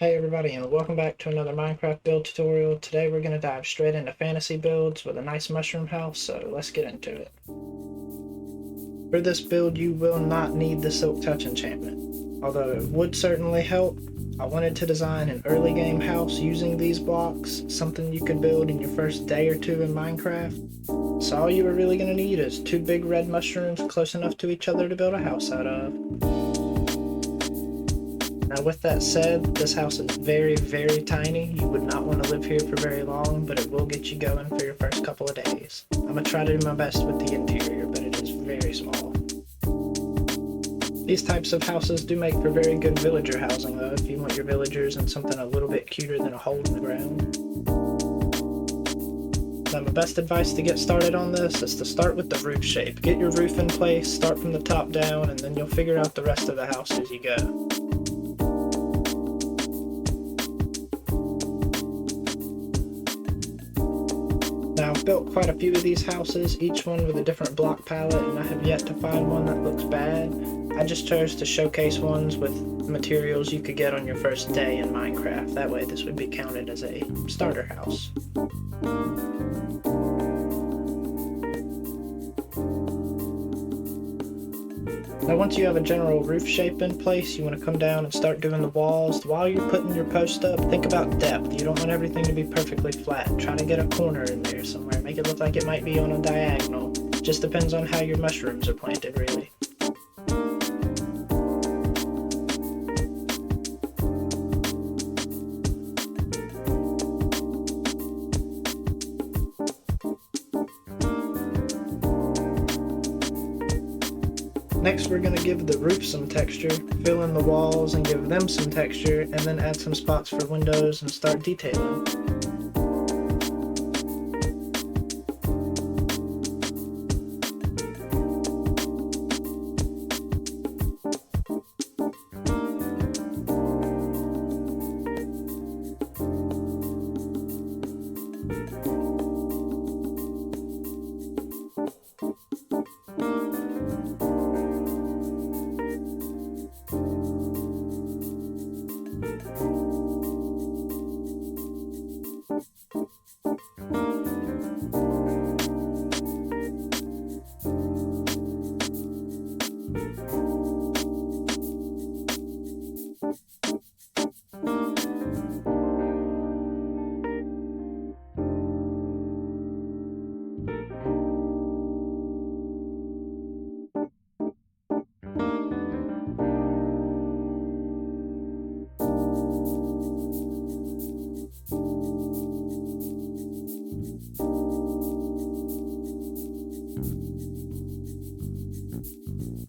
Hey everybody, and welcome back to another Minecraft build tutorial. Today we're going to dive straight into fantasy builds with a nice mushroom house, so let's get into it. For this build you will not need the Silk Touch enchantment, although it would certainly help. I wanted to design an early game house using these blocks, something you could build in your first day or two in Minecraft. So all you are really going to need is two big red mushrooms close enough to each other to build a house out of. Now with that said, this house is very, very tiny. You would not want to live here for very long, but it will get you going for your first couple of days. I'm going to try to do my best with the interior, but it is very small. These types of houses do make for very good villager housing though, if you want your villagers in something a little bit cuter than a hole in the ground. Now my best advice to get started on this is to start with the roof shape. Get your roof in place, start from the top down, and then you'll figure out the rest of the house as you go. Now I've built quite a few of these houses, each one with a different block palette, and I have yet to find one that looks bad. I just chose to showcase ones with materials you could get on your first day in Minecraft. That way this would be counted as a starter house. Now once you have a general roof shape in place, you want to come down and start doing the walls. While you're putting your post up, think about depth. You don't want everything to be perfectly flat. Try to get a corner in there somewhere. Make it look like it might be on a diagonal. Just depends on how your mushrooms are planted, really. Next we're going to give the roof some texture, fill in the walls and give them some texture, and then add some spots for windows and start detailing.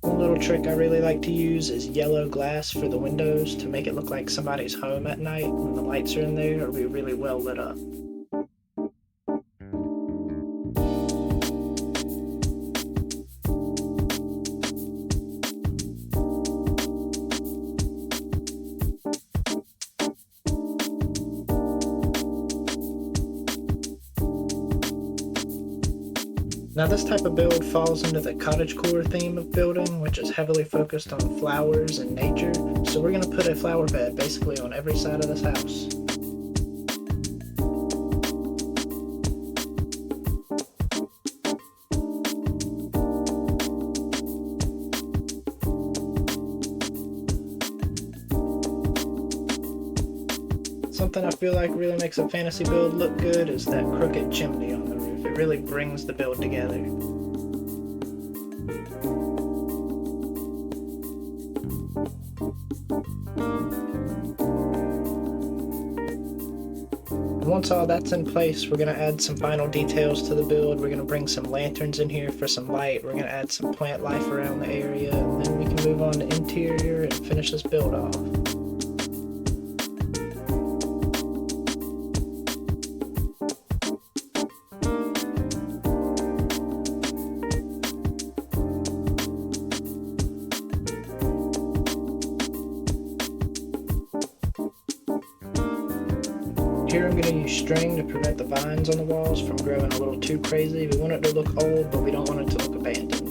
One little trick I really like to use is yellow glass for the windows to make it look like somebody's home at night when the lights are in there. It'll be really well lit up. Now this type of build falls into the cottagecore theme of building, which is heavily focused on flowers and nature, so we're going to put a flower bed basically on every side of this house. Something I feel like really makes a fantasy build look good is that crooked chimney on the roof. It really brings the build together. And once all that's in place, we're going to add some final details to the build. We're going to bring some lanterns in here for some light. We're going to add some plant life around the area, and then we can move on to interior and finish this build off. Here I'm going to use string to prevent the vines on the walls from growing a little too crazy. We want it to look old, but we don't want it to look abandoned.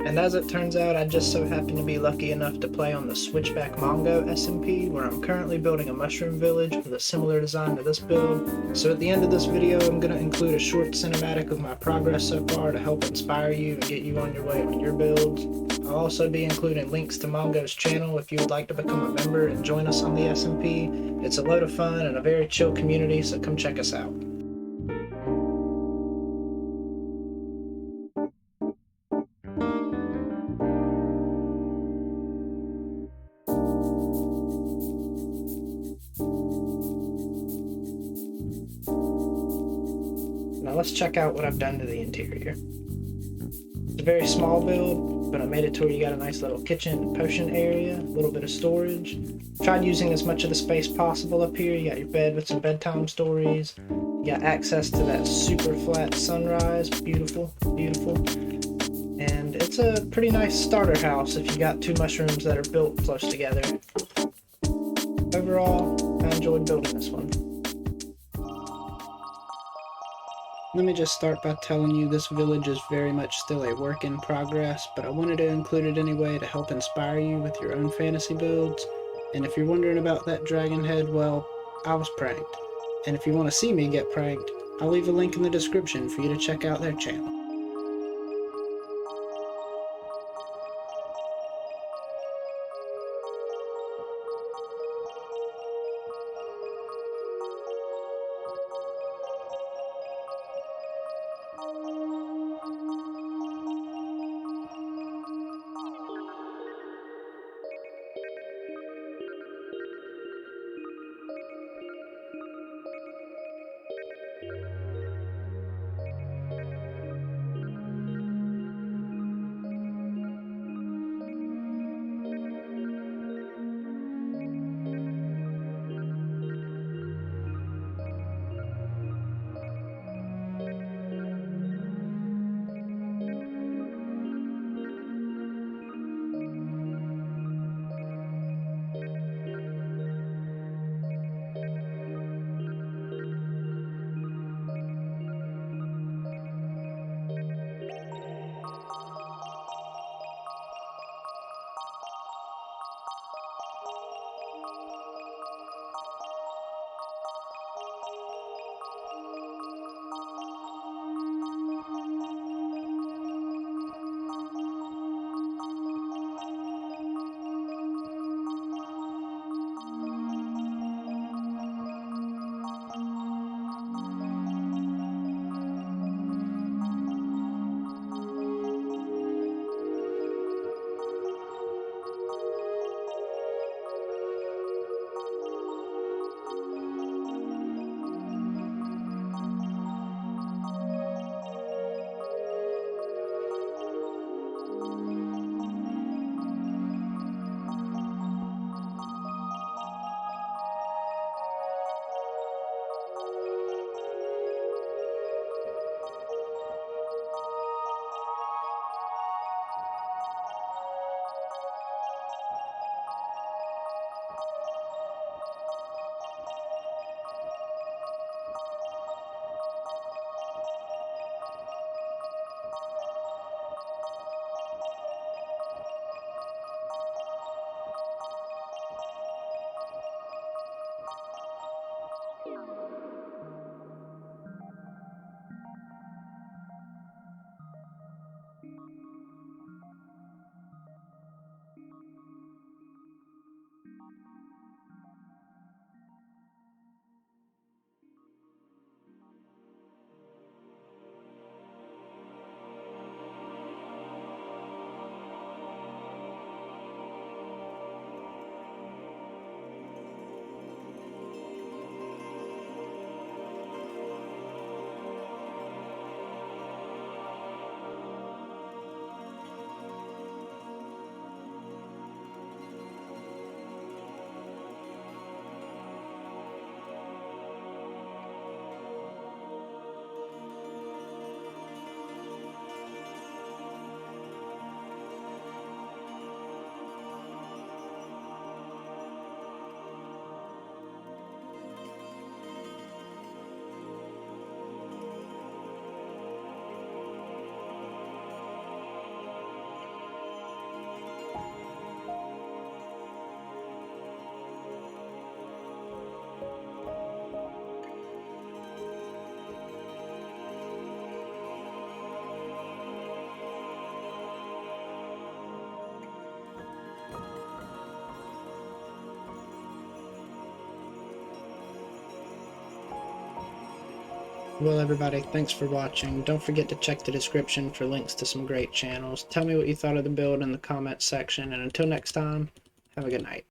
And as it turns out, I just so happen to be lucky enough to play on the Switchback Mongo SMP, where I'm currently building a mushroom village with a similar design to this build. So at the end of this video, I'm going to include a short cinematic of my progress so far to help inspire you and get you on your way on your builds. I'll also be including links to Mongo's channel if you would like to become a member and join us on the SMP. It's a load of fun and a very chill community, so come check us out. Now let's check out what I've done to the interior. It's a very small build, but I made it to where you got a nice little kitchen and potion area, a little bit of storage. Tried using as much of the space possible up here. You got your bed with some bedtime stories. You got access to that super flat sunrise. Beautiful, beautiful. And it's a pretty nice starter house if you got two mushrooms that are built close together. Overall, I enjoyed building this one. Let me just start by telling you this village is very much still a work in progress, but I wanted to include it anyway to help inspire you with your own fantasy builds. And if you're wondering about that dragon head, well, I was pranked. And if you want to see me get pranked, I'll leave a link in the description for you to check out their channel. Well, everybody, thanks for watching. Don't forget to check the description for links to some great channels. Tell me what you thought of the build in the comments section, and until next time, have a good night.